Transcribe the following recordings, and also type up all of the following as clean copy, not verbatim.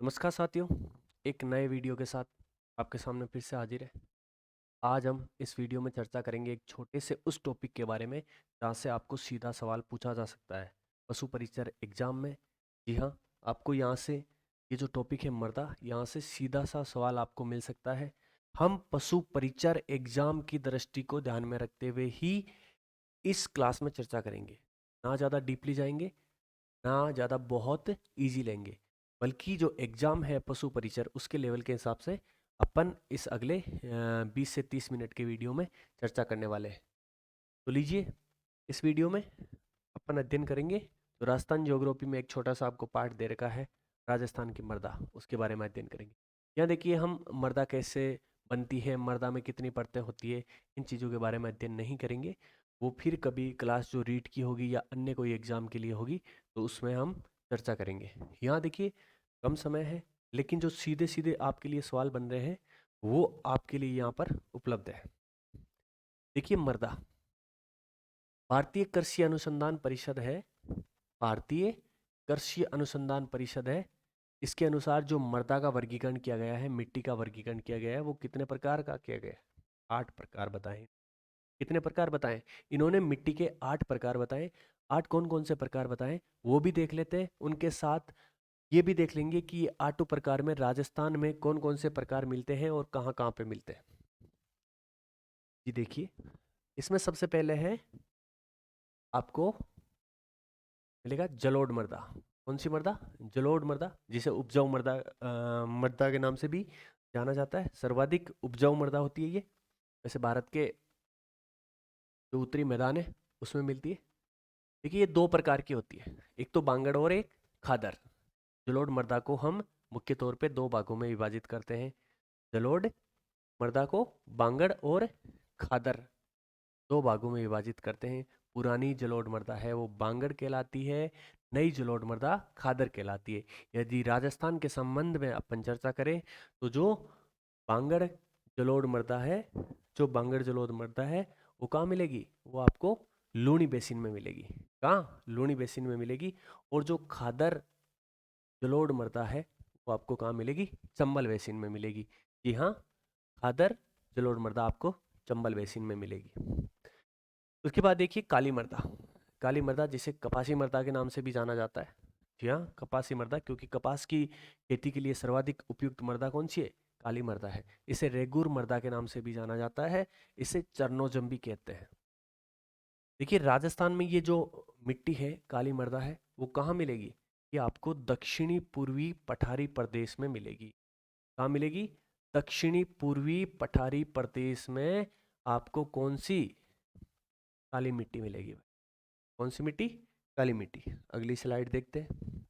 नमस्कार साथियों, एक नए वीडियो के साथ आपके सामने फिर से हाजिर है। आज हम इस वीडियो में चर्चा करेंगे एक छोटे से उस टॉपिक के बारे में जहाँ से आपको सीधा सवाल पूछा जा सकता है पशु परिचर एग्जाम में। जी हाँ, आपको यहाँ से ये जो टॉपिक है मर्दा, यहाँ से सीधा सा सवाल आपको मिल सकता है। हम पशु परिचर एग्जाम की दृष्टि को ध्यान में रखते हुए ही इस क्लास में चर्चा करेंगे। ना ज़्यादा डीपली जाएंगे, ना ज़्यादा बहुत इजी लेंगे, बल्कि जो एग्ज़ाम है पशु परिचर उसके लेवल के हिसाब से अपन इस अगले 20 से 30 मिनट के वीडियो में चर्चा करने वाले हैं। तो लीजिए, इस वीडियो में अपन अध्ययन करेंगे। तो राजस्थान ज्योग्राफी में एक छोटा सा आपको पार्ट दे रखा है, राजस्थान की मृदा, उसके बारे में अध्ययन करेंगे। यहाँ देखिए, हम मृदा कैसे बनती है, मृदा में कितनी परतें होती है, इन चीज़ों के बारे में अध्ययन नहीं करेंगे। वो फिर कभी क्लास जो रीट की होगी या अन्य कोई एग्जाम के लिए होगी तो उसमें हम चर्चा करेंगे। यहाँ देखिए, कम समय है, लेकिन जो सीधे सीधे आपके लिए सवाल बन रहे हैं वो आपके लिए यहाँ पर उपलब्ध है। देखिए, मृदा भारतीय कृषि अनुसंधान परिषद है, भारतीय कृषि अनुसंधान परिषद है। इसके अनुसार जो मृदा का वर्गीकरण किया गया है, मिट्टी का वर्गीकरण किया गया है, वो कितने प्रकार का किया गया है? 8 प्रकार बताएं। कितने प्रकार बताएं? इन्होंने मिट्टी के 8 प्रकार बताए। 8 कौन कौन से प्रकार बताएं वो भी देख लेते हैं। उनके साथ ये भी देख लेंगे कि ये 8 प्रकार में राजस्थान में कौन कौन से प्रकार मिलते हैं और कहाँ कहाँ पे मिलते हैं। जी देखिए, इसमें सबसे पहले है आपको मिलेगा जलोढ़ मृदा। कौन सी मृदा? जलोढ़ मृदा, जिसे उपजाऊ मृदा मृदा के नाम से भी जाना जाता है। सर्वाधिक उपजाऊ मृदा होती है ये, वैसे भारत के जो उत्तरी मैदान है उसमें मिलती है। देखिए, ये दो प्रकार की होती है, एक तो बांगड़ और एक खादर। जलोढ़ मृदा को हम मुख्य तौर पे दो भागों में विभाजित करते हैं। जलोढ़ मृदा को बांगड़ और खादर दो भागों में विभाजित करते हैं। पुरानी जलोढ़ मृदा है वो बांगड़ कहलाती है, नई जलोढ़ मृदा खादर कहलाती है। यदि राजस्थान के संबंध में अपन चर्चा करें तो जो बांगड़ जलोढ़ मृदा है, जो बांगड़ जलोढ़ मृदा है वो कहाँ मिलेगी? वो आपको लूनी बेसिन में मिलेगी। कहाँ? लूनी बेसिन में मिलेगी। और जो खादर जलोढ़ मृदा है वो आपको कहाँ मिलेगी? चंबल बेसिन में मिलेगी। जी हाँ, खादर जलोढ़ मृदा आपको चंबल बेसिन में मिलेगी। उसके बाद देखिए काली मृदा। काली मृदा, जिसे कपासी मृदा के नाम से भी जाना जाता है। जी हाँ, कपासी मृदा, क्योंकि कपास की खेती के लिए सर्वाधिक उपयुक्त मृदा कौन सी है? काली मृदा है। इसे रेगुर मृदा के नाम से भी जाना जाता है, इसे चरनोजम भी कहते हैं। देखिए, राजस्थान में ये जो मिट्टी है, काली मृदा है, वो कहाँ मिलेगी? ये आपको दक्षिणी पूर्वी पठारी प्रदेश में मिलेगी। कहाँ मिलेगी? दक्षिणी पूर्वी पठारी प्रदेश में आपको कौन सी काली मिट्टी मिलेगी? कौन सी मिट्टी? काली मिट्टी। अगली स्लाइड देखते हैं।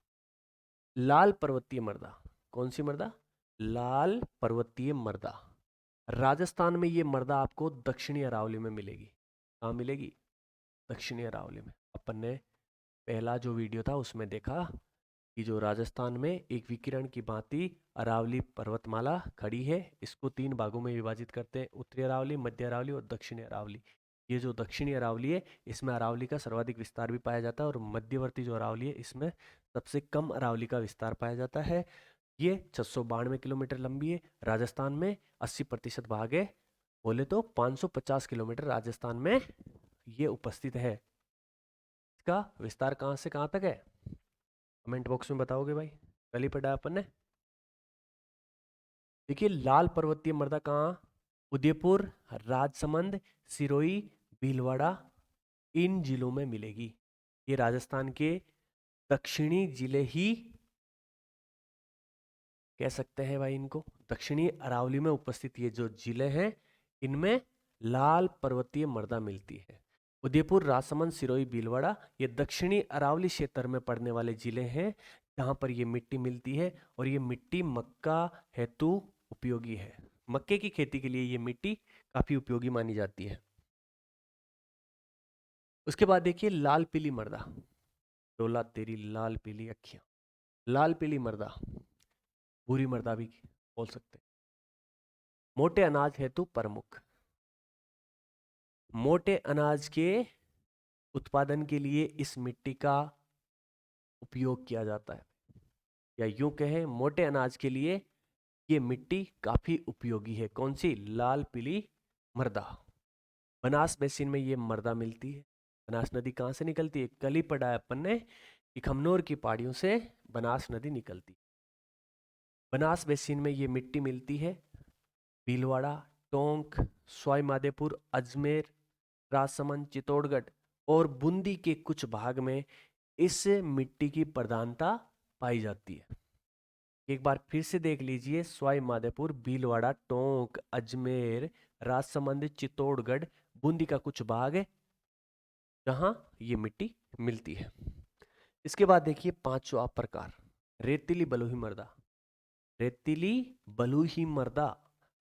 लाल पर्वतीय मृदा। कौन सी मृदा? लाल पर्वतीय मृदा। राजस्थान में ये मृदा आपको दक्षिणी अरावली में मिलेगी। कहाँ मिलेगी? दक्षिणी अरावली में। अपन ने पहला जो वीडियो था उसमें देखा कि जो राजस्थान में एक विकिरण की भांति अरावली पर्वतमाला खड़ी है। इसको 3 भागों में विभाजित करते हैं, उत्तरी अरावली, मध्य अरावली और दक्षिणी अरावली। ये जो दक्षिणी अरावली है, इसमें अरावली का सर्वाधिक विस्तार भी पाया जाता है, और मध्यवर्ती जो अरावली है इसमें सबसे कम अरावली का विस्तार पाया जाता है। ये 692 किलोमीटर लंबी है। राजस्थान में 80% भाग है, बोले तो 550 किलोमीटर राजस्थान में ये उपस्थित है। इसका विस्तार कहाँ से कहाँ तक है? कमेंट बॉक्स में बताओगे भाई, कल ही पढ़ा अपन ने। देखिए, लाल पर्वतीय मृदा कहाँ? उदयपुर, राजसमंद, सिरोही, भीलवाड़ा, इन जिलों में मिलेगी। ये राजस्थान के दक्षिणी जिले ही कह सकते हैं भाई इनको। दक्षिणी अरावली में उपस्थित ये जो जिले हैं, इनमें लाल पर्वतीय मृदा मिलती है। उदयपुर, राजसमंद, सिरोही, भीलवाड़ा, ये दक्षिणी अरावली क्षेत्र में पड़ने वाले जिले हैं जहां पर ये मिट्टी मिलती है। और ये मिट्टी मक्का हेतु उपयोगी है। मक्के की खेती के लिए ये मिट्टी काफी उपयोगी मानी जाती है। उसके बाद देखिए लाल पीली मृदा। डोला तेरी लाल पीली अखियां। लाल पीली मृदा, भूरी मृदा भी बोल सकते हैं। मोटे अनाज हेतु प्रमुख। मोटे अनाज के उत्पादन के लिए इस मिट्टी का उपयोग किया जाता है। या यूं कहें मोटे अनाज के लिए ये मिट्टी काफी उपयोगी है। कौन सी? लाल पीली मृदा। बनास बेसिन में ये मृदा मिलती है। बनास नदी कहाँ से निकलती है? कल ही पढ़ा है अपन ने कि खमनोर की पहाड़ियों से बनास नदी निकलती है। बनास बेसिन में ये मिट्टी मिलती है। भीलवाड़ा, टोंक, सवाई माधोपुर, अजमेर, राजसमंद, चित्तौड़गढ़ और बूंदी के कुछ भाग में इस मिट्टी की प्रधानता पाई जाती है। एक बार फिर से देख लीजिए, सवाई माधोपुर, भीलवाड़ा, टोंक, अजमेर, राजसमंद, चित्तौड़गढ़, बूंदी का कुछ भाग है जहां ये मिट्टी मिलती है। इसके बाद देखिए पांचवा प्रकार, रेतीली बलुई मृदा। रेतीली बलुई मृदा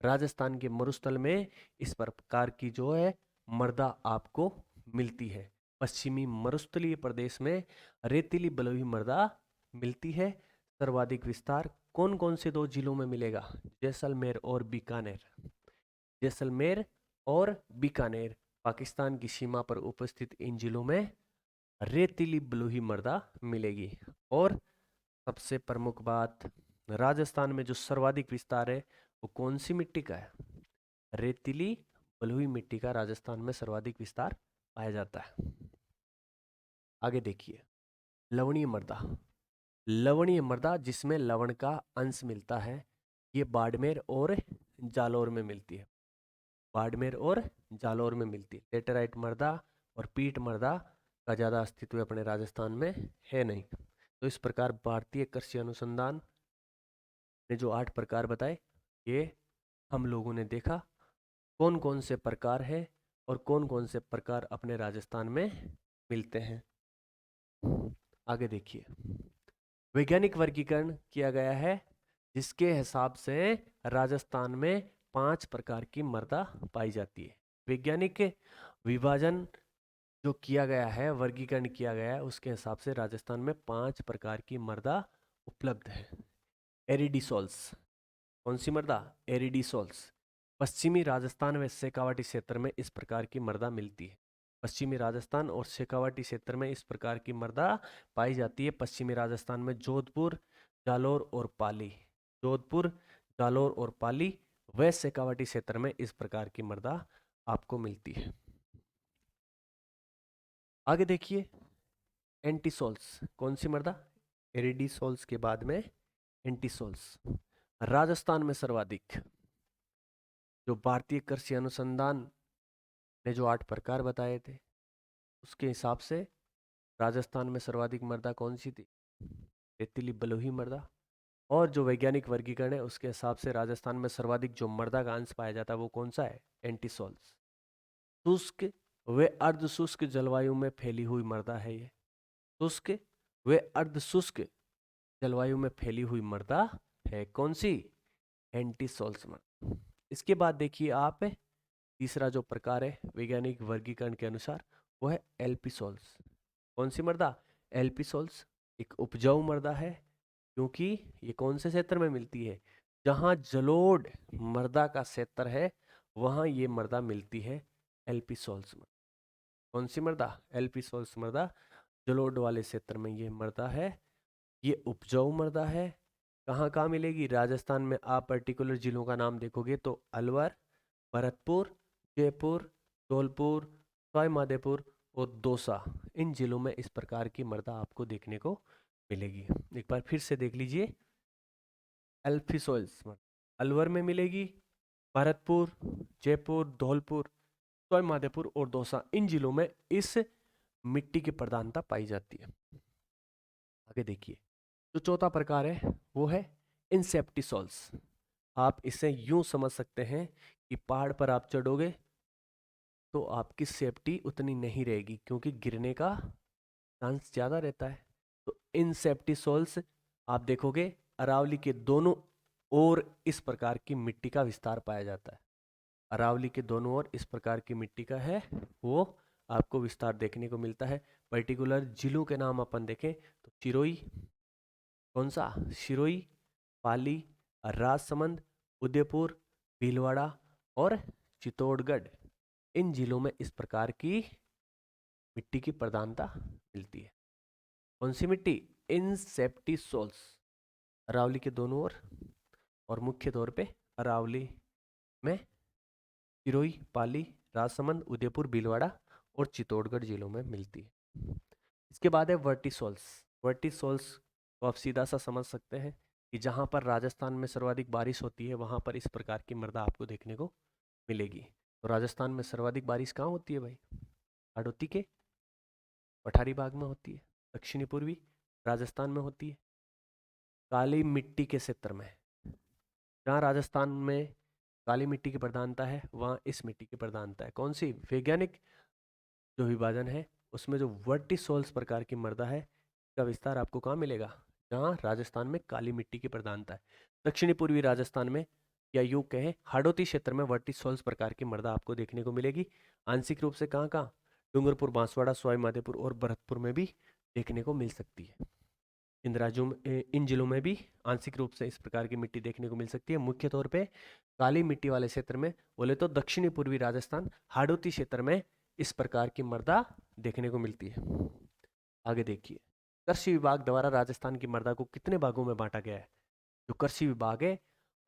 राजस्थान के मरुस्थल में इस प्रकार की जो है मृदा आपको मिलती है। पश्चिमी मरुस्थलीय प्रदेश में रेतीली बलुई मृदा मिलती है। सर्वाधिक विस्तार कौन कौन से दो जिलों में मिलेगा? जैसलमेर और बीकानेर। जैसलमेर और बीकानेर पाकिस्तान की सीमा पर उपस्थित इन जिलों में रेतीली बलुई मृदा मिलेगी। और सबसे प्रमुख बात, राजस्थान में जो सर्वाधिक विस्तार है वो कौन सी मिट्टी का है? रेतीली बलुई मिट्टी का राजस्थान में सर्वाधिक विस्तार पाया जाता है। आगे देखिए लवणीय मृदा। लवणीय मृदा जिसमें लवण का अंश मिलता है, ये बाड़मेर और जालौर में मिलती है। बाड़मेर और जालौर में मिलती है। लेटेराइट मृदा और पीट मृदा का ज़्यादा अस्तित्व अपने राजस्थान में है नहीं। तो इस प्रकार भारतीय कृषि अनुसंधान ने जो 8 प्रकार बताए, ये हम लोगों ने देखा कौन कौन से प्रकार है और कौन कौन से प्रकार अपने राजस्थान में मिलते हैं। आगे देखिए वैज्ञानिक वर्गीकरण किया गया है जिसके हिसाब से राजस्थान में 5 प्रकार की मृदा पाई जाती है। वैज्ञानिक विभाजन जो किया गया है, वर्गीकरण किया गया है, उसके हिसाब से राजस्थान में 5 प्रकार की मृदा उपलब्ध है। एरिडीसोल्स, कौन सी मृदा? एरिडीसोल्स। पश्चिमी राजस्थान व शेखावाटी क्षेत्र में इस प्रकार की मृदा मिलती है। पश्चिमी राजस्थान और शेखावाटी क्षेत्र में इस प्रकार की मृदा पाई जाती है। पश्चिमी राजस्थान में जोधपुर, जालौर और पाली। जोधपुर, जालौर और पाली व शेखावाटी क्षेत्र में इस प्रकार की मृदा आपको मिलती है। आगे देखिए एंटीसोल्स, कौन सी मृदा? एरिडीसोल्स के बाद में एंटीसोल्स। राजस्थान में सर्वाधिक, जो भारतीय कृषि अनुसंधान ने जो 8 प्रकार बताए थे उसके हिसाब से राजस्थान में सर्वाधिक मृदा कौन सी थी? रेतीली बलुई मृदा। और जो वैज्ञानिक वर्गीकरण है उसके हिसाब से राजस्थान में सर्वाधिक जो मृदा का अंश पाया जाता है वो कौन सा है? एंटीसोल्स। शुष्क व अर्ध शुष्क जलवायु में फैली हुई मृदा है ये। शुष्क व अर्ध शुष्क जलवायु में फैली हुई मृदा है कौन सी? एंटीसोल्स मृदा। इसके बाद देखिए आप तीसरा जो प्रकार है वैज्ञानिक वर्गीकरण के अनुसार वो है एल्पिसोल्स। कौन सी मृदा? एल्पिसोल्स। एक उपजाऊ मृदा है क्योंकि ये कौन से क्षेत्र में मिलती है? जहां जलोढ़ मृदा का क्षेत्र है वहां ये मृदा मिलती है, एल्पिसोल्स मृदा। कौन सी मृदा? एल्पिसोल्स मृदा। जलोढ़ वाले क्षेत्र में ये मृदा है, ये उपजाऊ मृदा है। कहाँ कहाँ मिलेगी? राजस्थान में आप पर्टिकुलर जिलों का नाम देखोगे तो अलवर, भरतपुर, जयपुर, धौलपुर, सवाई माधोपुर और दौसा, इन जिलों में इस प्रकार की मृदा आपको देखने को मिलेगी। एक बार फिर से देख लीजिए, एल्फिसोइल्स अलवर में मिलेगी, भरतपुर, जयपुर, धौलपुर, सवाई माधोपुर और दौसा, इन जिलों में इस मिट्टी की प्रधानता पाई जाती है। आगे देखिए जो चौथा प्रकार है वो है इंसेप्टिसोल्स। आप इसे यूं समझ सकते हैं कि पहाड़ पर आप चढ़ोगे तो आपकी सेफ्टी उतनी नहीं रहेगी क्योंकि गिरने का चांस ज़्यादा रहता है। तो इंसेप्टिसोल्स आप देखोगे अरावली के दोनों ओर इस प्रकार की मिट्टी का विस्तार पाया जाता है। अरावली के दोनों ओर इस प्रकार की मिट्टी का है वो आपको विस्तार देखने को मिलता है। पर्टिकुलर जिलों के नाम अपन देखें तो सिरोही, कौन सा? सिरोही, पाली, राजसमंद, उदयपुर, भीलवाड़ा और चित्तौड़गढ़, इन जिलों में इस प्रकार की मिट्टी की प्रधानता मिलती है। कौन सी मिट्टी? इंसेप्टिसोल्स। अरावली के दोनों ओर, और मुख्य तौर पे अरावली में सिरोही, पाली, राजसमंद, उदयपुर, भीलवाड़ा और चित्तौड़गढ़ जिलों में मिलती है। इसके बाद है वर्टिसोल्स। वर्टिसोल्स को आप सीधा सा समझ सकते हैं कि जहाँ पर राजस्थान में सर्वाधिक बारिश होती है वहाँ पर इस प्रकार की मृदा आपको देखने को मिलेगी। तो राजस्थान में सर्वाधिक बारिश कहाँ होती है भाई? हाड़ौती के पठारी भाग में होती है, दक्षिणी पूर्वी राजस्थान में होती है, काली मिट्टी के क्षेत्र में। जहाँ राजस्थान में काली मिट्टी की प्रधानता है वहाँ इस मिट्टी की प्रधानता है। कौन सी? वैज्ञानिक जो विभाजन है उसमें जो वर्टिसोल्स प्रकार की मृदा है का विस्तार आपको कहाँ मिलेगा? जहाँ राजस्थान में काली मिट्टी की प्रधानता है। दक्षिणी पूर्वी राजस्थान में, या यूं कहें हाड़ौती क्षेत्र में, वर्टिसोल्स प्रकार की मृदा आपको देखने को मिलेगी। आंशिक रूप से कहाँ कहाँ? डूंगरपुर, बांसवाड़ा, सवाई माधोपुर और भरतपुर में भी देखने को मिल सकती है। इन राज्यों में, इन जिलों में भी आंशिक रूप से इस प्रकार की मिट्टी देखने को मिल सकती है। मुख्य तौर पे काली मिट्टी वाले क्षेत्र में बोले तो दक्षिणी पूर्वी राजस्थान, हाड़ौती क्षेत्र में इस प्रकार की मृदा देखने को मिलती है। आगे देखिए, कृषि विभाग द्वारा राजस्थान की मृदा को कितने भागों में बांटा गया है? जो कृषि विभाग है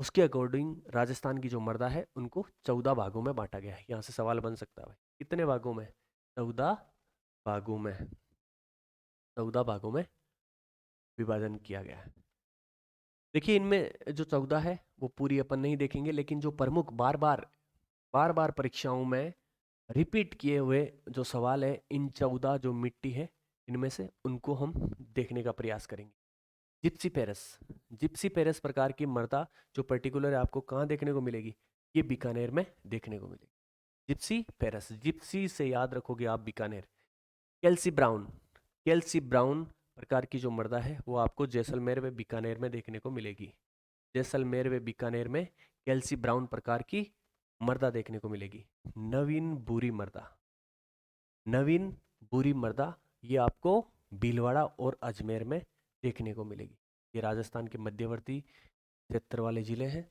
उसके अकॉर्डिंग राजस्थान की जो मृदा है उनको 14 भागों में बांटा गया है। यहाँ से सवाल बन सकता है भाई, कितने भागों में? 14 भागों में, 14 भागों में विभाजन किया गया है। देखिए इनमें जो 14 है वो पूरी अपन नहीं देखेंगे, लेकिन जो प्रमुख बार बार परीक्षाओं में रिपीट किए हुए जो सवाल है, इन 14 जो मिट्टी है इनमें से उनको हम देखने का प्रयास करेंगे। जिप्सी पेरस, जिप्सी पेरस प्रकार की मृदा जो पर्टिकुलर आपको कहाँ देखने को मिलेगी? ये बीकानेर में देखने को मिलेगी। जिप्सी पेरस, जिप्सी से याद रखोगे आप बीकानेर। कैल्सी ब्राउन, कैल्सी ब्राउन प्रकार की जो मृदा है वो आपको जैसलमेर व बीकानेर में देखने को मिलेगी। जैसलमेर व बीकानेर में कैल्सी ब्राउन प्रकार की मृदा देखने को मिलेगी। नवीन बुरी मृदा, नवीन बुरी मृदा ये आपको भीलवाड़ा और अजमेर में देखने को मिलेगी। ये राजस्थान के मध्यवर्ती क्षेत्र वाले जिले हैं।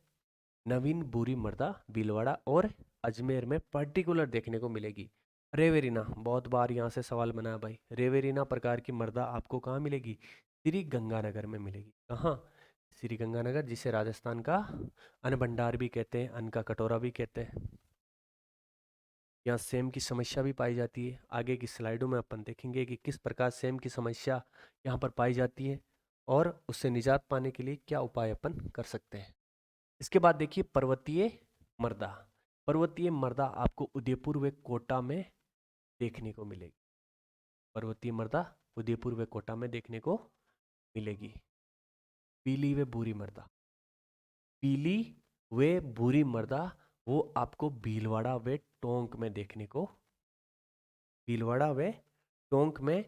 नवीन बुरी मृदा भीलवाड़ा और अजमेर में पर्टिकुलर देखने को मिलेगी। रेवेरिना, बहुत बार यहाँ से सवाल बना है भाई। रेवेरिना प्रकार की मृदा आपको कहाँ मिलेगी? श्री गंगानगर में मिलेगी। कहाँ? श्री गंगानगर, जिसे राजस्थान का अन्न भंडार भी कहते हैं, अन्न का कटोरा भी कहते हैं। यहाँ सेम की समस्या भी पाई जाती है। आगे की स्लाइडों में अपन देखेंगे कि किस प्रकार सेम की समस्या यहाँ पर पाई जाती है और उससे निजात पाने के लिए क्या उपाय अपन कर सकते हैं। इसके बाद देखिए पर्वतीय मृदा। पर्वतीय मृदा आपको उदयपुर व कोटा में देखने को मिलेगी। पर्वतीय मृदा उदयपुर व कोटा में देखने को मिलेगी। पीली व भूरी मृदा, पीली व भूरी मृदा वो आपको भीलवाड़ा व टोंक में देखने को, भीलवाड़ा व टोंक में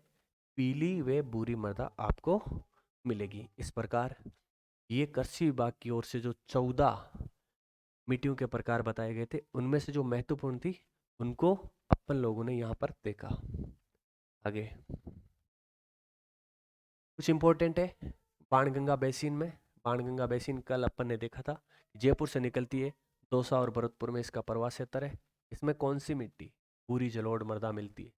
पीली व भूरी मृदा आपको मिलेगी। इस प्रकार ये कृषि विभाग की ओर से जो 14 मिट्टियों के प्रकार बताए गए थे उनमें से जो महत्वपूर्ण थी उनको अपन लोगों ने यहाँ पर देखा। आगे कुछ इंपॉर्टेंट है बाणगंगा बेसिन में। बाणगंगा बेसिन कल अपन ने देखा था, जयपुर से निकलती है, दौसा और भरतपुर में इसका प्रवास क्षेत्र है। इसमें कौन सी मिट्टी? पूरी जलोढ़ मृदा मिलती है।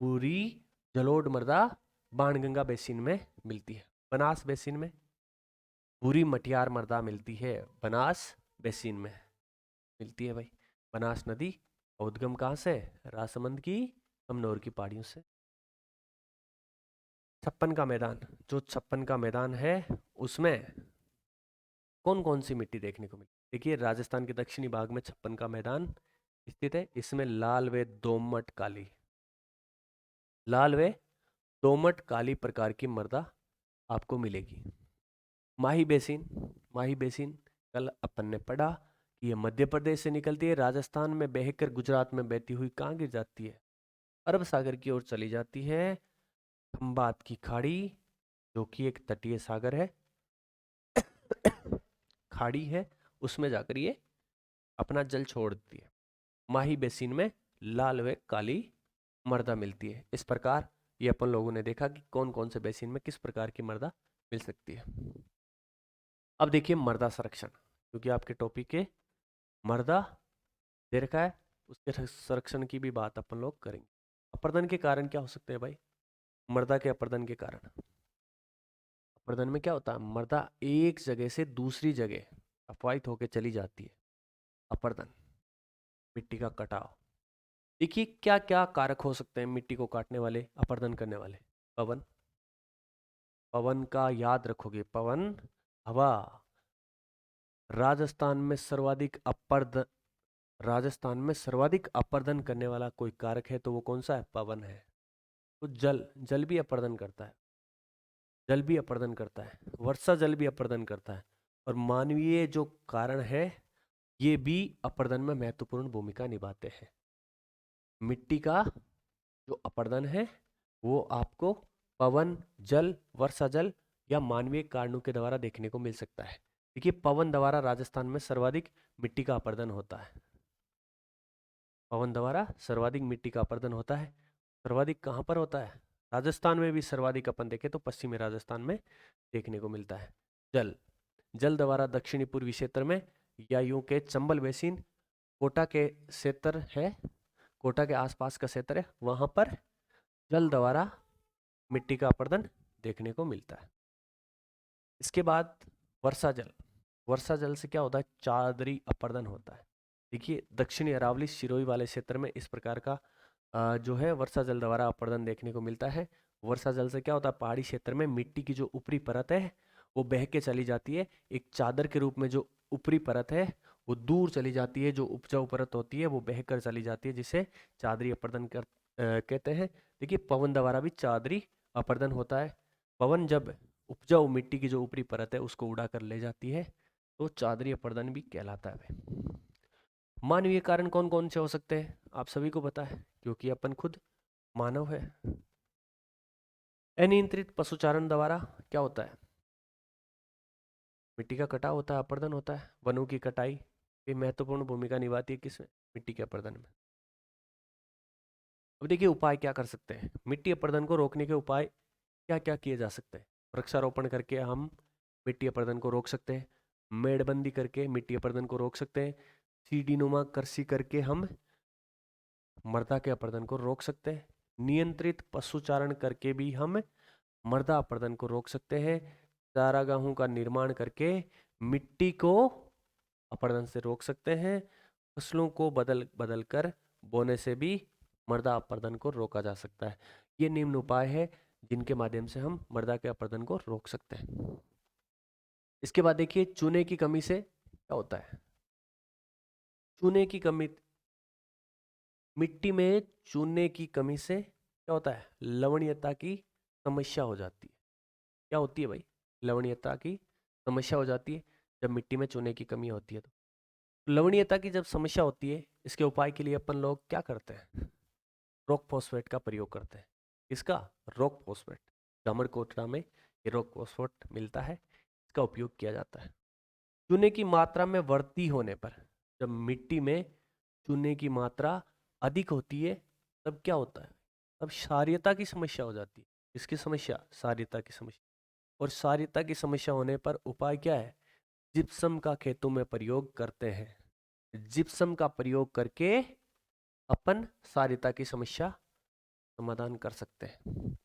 पूरी जलोढ़ मृदा बाणगंगा बेसिन में मिलती है। बनास बेसिन में पूरी मटियार मृदा मिलती है। बनास बेसिन में मिलती है भाई। बनास नदी का उद्गम कहाँ से? राजसमंद की कमनौर की पहाड़ियों से। छप्पन का मैदान, जो छप्पन का मैदान है उसमें कौन कौन सी मिट्टी देखने को मिली? देखिए राजस्थान के दक्षिणी भाग में छप्पन का मैदान स्थित है। इसमें लाल व दोमट काली, लाल व दोमट काली प्रकार की मृदा आपको मिलेगी। माही बेसिन, माही बेसिन कल अपन ने पढ़ा कि ये मध्य प्रदेश से निकलती है, राजस्थान में बहकर गुजरात में बहती हुई कहाँ गिर जाती है? अरब सागर की ओर चली जाती है। खंबात की खाड़ी जो कि एक तटीय सागर है, खाड़ी है, उसमें जाकर ये अपना जल छोड़ देती है। माही बेसिन में लाल व काली मृदा मिलती है। इस प्रकार ये अपन लोगों ने देखा कि कौन कौन से बेसिन में किस प्रकार की मृदा मिल सकती है। अब देखिए मृदा संरक्षण, क्योंकि आपके टॉपिक के मृदा दे रखा है, उसके संरक्षण की भी बात अपन लोग करेंगे। अपर्दन के कारण क्या हो सकते हैं भाई? मृदा के अपर्दन के कारण, अपर्दन में क्या होता है, मृदा एक जगह से दूसरी जगह अपवाहित होकर चली जाती है। अपर्दन, मिट्टी का कटाव। देखिए क्या क्या कारक हो सकते हैं मिट्टी को काटने वाले, अपर्दन करने वाले। पवन, पवन का याद रखोगे, पवन, हवा। राजस्थान में सर्वाधिक अपर्दन, राजस्थान में सर्वाधिक अपर्दन करने वाला कोई कारक है तो वो कौन सा है, पवन है। तो जल, जल भी अपर्दन करता है, जल भी अपर्दन करता है, वर्षा जल भी अपर्दन करता है। और मानवीय जो कारण है ये भी अपर्दन में महत्वपूर्ण भूमिका निभाते हैं। मिट्टी का जो अपर्दन है वो आपको पवन, जल, वर्षा जल या मानवीय कारणों के द्वारा देखने को मिल सकता है। देखिए पवन द्वारा राजस्थान में सर्वाधिक मिट्टी का अपर्दन होता है। पवन द्वारा सर्वाधिक मिट्टी का अपर्दन होता है। सर्वाधिक कहाँ पर होता है, राजस्थान में भी सर्वाधिक अपन देखें तो पश्चिमी राजस्थान में देखने को मिलता है। जल, जल द्वारा दक्षिणी पूर्वी क्षेत्र में या यूं के चंबल बेसिन, कोटा के क्षेत्र है, कोटा के आसपास का क्षेत्र है, वहां पर जल द्वारा मिट्टी का अपर्दन देखने को मिलता है। इसके बाद वर्षा जल, वर्षा जल से क्या होता है, चादरी अपर्दन होता है। देखिए दक्षिणी अरावली सिरोही वाले क्षेत्र में इस प्रकार का जो है वर्षा जल द्वारा अपर्दन देखने को मिलता है। वर्षा जल से क्या होता है, पहाड़ी क्षेत्र में मिट्टी की जो ऊपरी परत है वो बह के चली जाती है, एक चादर के रूप में जो ऊपरी परत है वो दूर चली जाती है, जो उपजाऊ परत होती है वो बहकर चली जाती है, जिसे चादरी अपर्दन कहते हैं। देखिए पवन द्वारा भी चादरी अपर्दन होता है। पवन जब उपजाऊ मिट्टी की जो ऊपरी परत है उसको उड़ा कर ले जाती है तो चादरी अपर्दन भी कहलाता है। मानवीय कारण कौन कौन से हो सकते हैं, आप सभी को पता है क्योंकि अपन खुद मानव है। अनियंत्रित पशुचारण द्वारा क्या होता है, मिट्टी का कटाव होता है, अपर्दन होता है। वनों की कटाई भी महत्वपूर्ण भूमिका निभाती है किसमें, मिट्टी के अपर्दन में। अब देखिए उपाय क्या कर सकते हैं, मिट्टी अपर्दन को रोकने के उपाय क्या क्या किए जा सकते हैं। वृक्षारोपण करके हम मिट्टी अपर्दन को रोक सकते हैं, मेड़बंदी करके मिट्टी अपर्दन को रोक सकते हैं, सीढ़ी नुमा कृषि करके हम मृदा के अपर्दन को रोक सकते हैं, नियंत्रित पशुचारण करके भी हम मृदा अपर्दन को रोक सकते हैं, चारागाहों का निर्माण करके मिट्टी को अपर्दन से रोक सकते हैं, फसलों को बदल बदल कर बोने से भी मृदा अपर्दन को रोका जा सकता है। ये निम्न उपाय है जिनके माध्यम से हम मृदा के अपर्दन को रोक सकते हैं। इसके बाद देखिए चूने की कमी से क्या होता है, चूने की कमी, मिट्टी में चूने की कमी से क्या होता है, लवणीयता की समस्या हो जाती है। क्या होती है भाई, लवणीयता की समस्या हो जाती है जब मिट्टी में चूने की कमी होती है। तो लवणीयता की जब समस्या होती है इसके उपाय के लिए अपन लोग क्या करते हैं, रॉक फॉस्फेट का प्रयोग करते हैं। इसका, रॉक फॉस्फेट, डामर कोटरा में ये रॉक फॉस्फेट मिलता है, इसका उपयोग किया जाता है। चूने की मात्रा में वृद्धि होने पर, जब मिट्टी में चूने की मात्रा अधिक होती है तब क्या होता है, तब क्षारीयता की समस्या हो जाती है। इसकी समस्या, क्षारीयता की समस्या। और क्षारीयता की समस्या होने पर उपाय क्या है, जिप्सम का खेतों में प्रयोग करते हैं। जिप्सम का प्रयोग करके अपन क्षारीयता की समस्या समाधान कर सकते हैं।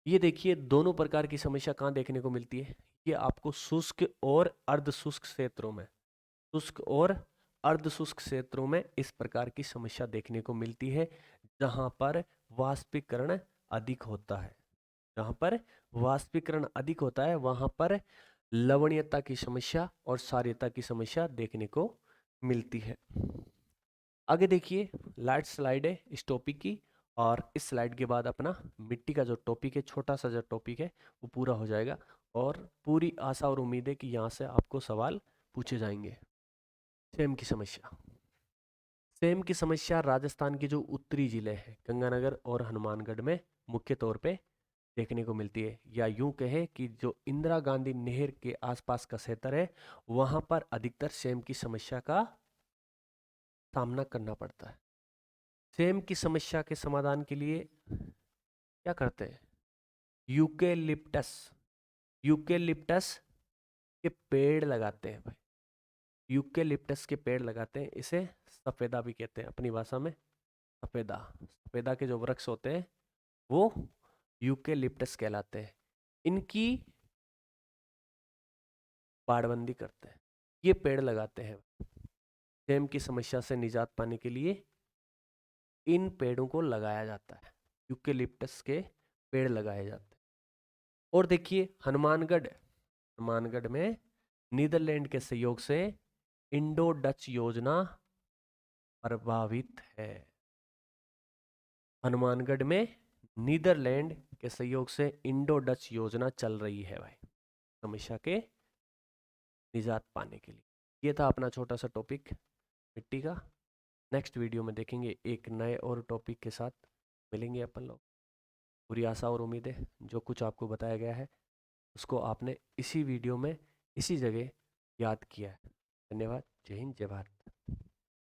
ये देखिए दोनों प्रकार की समस्या कहाँ देखने को मिलती है, ये आपको शुष्क और अर्ध शुष्क क्षेत्रों में, शुष्क और अर्ध शुष्क क्षेत्रों में इस प्रकार की समस्या देखने को मिलती है, जहां पर वाष्पीकरण अधिक होता है। जहां पर वाष्पीकरण अधिक होता है वहां पर लवणीयता की समस्या और क्षारीयता की समस्या देखने को मिलती है। आगे देखिए लास्ट स्लाइड है इस टॉपिक की, और इस स्लाइड के बाद अपना मिट्टी का जो टॉपिक है, छोटा सा जो टॉपिक है वो पूरा हो जाएगा, और पूरी आशा और उम्मीद है कि यहाँ से आपको सवाल पूछे जाएंगे। सेम की समस्या, सेम की समस्या राजस्थान के जो उत्तरी जिले हैं गंगानगर और हनुमानगढ़ में मुख्य तौर पे देखने को मिलती है, या यूं कहे कि जो इंदिरा गांधी नहर के आसपास का क्षेत्र है वहां पर अधिकतर सेम की समस्या का सामना करना पड़ता है। सेम की समस्या के समाधान के लिए क्या करते हैं, यूकेलिप्टस, यूकेलिप्टस के पेड़ लगाते हैं भाई, यूकेलिप्टस के पेड़ लगाते हैं। इसे सफेदा भी कहते हैं अपनी भाषा में, सफेदा, सफेदा के जो वृक्ष होते हैं वो यूकेलिप्टस कहलाते हैं। इनकी बाड़बंदी करते हैं, ये पेड़ लगाते हैं। डैम की समस्या से निजात पाने के लिए इन पेड़ों को लगाया जाता है, यूकेलिप्टस के पेड़ लगाए जाते हैं। और देखिए हनुमानगढ़ में नीदरलैंड के सहयोग से इंडो डच योजना प्रभावित है। हनुमानगढ़ में नीदरलैंड के सहयोग से इंडो डच योजना चल रही है भाई, समस्या के निजात पाने के लिए। ये था अपना छोटा सा टॉपिक मिट्टी का। नेक्स्ट वीडियो में देखेंगे एक नए और टॉपिक के साथ मिलेंगे अपन लोग। पूरी आशा और उम्मीद है जो कुछ आपको बताया गया है उसको आपने इसी वीडियो में इसी जगह याद किया है। धन्यवाद। जय हिंद, जय भारत।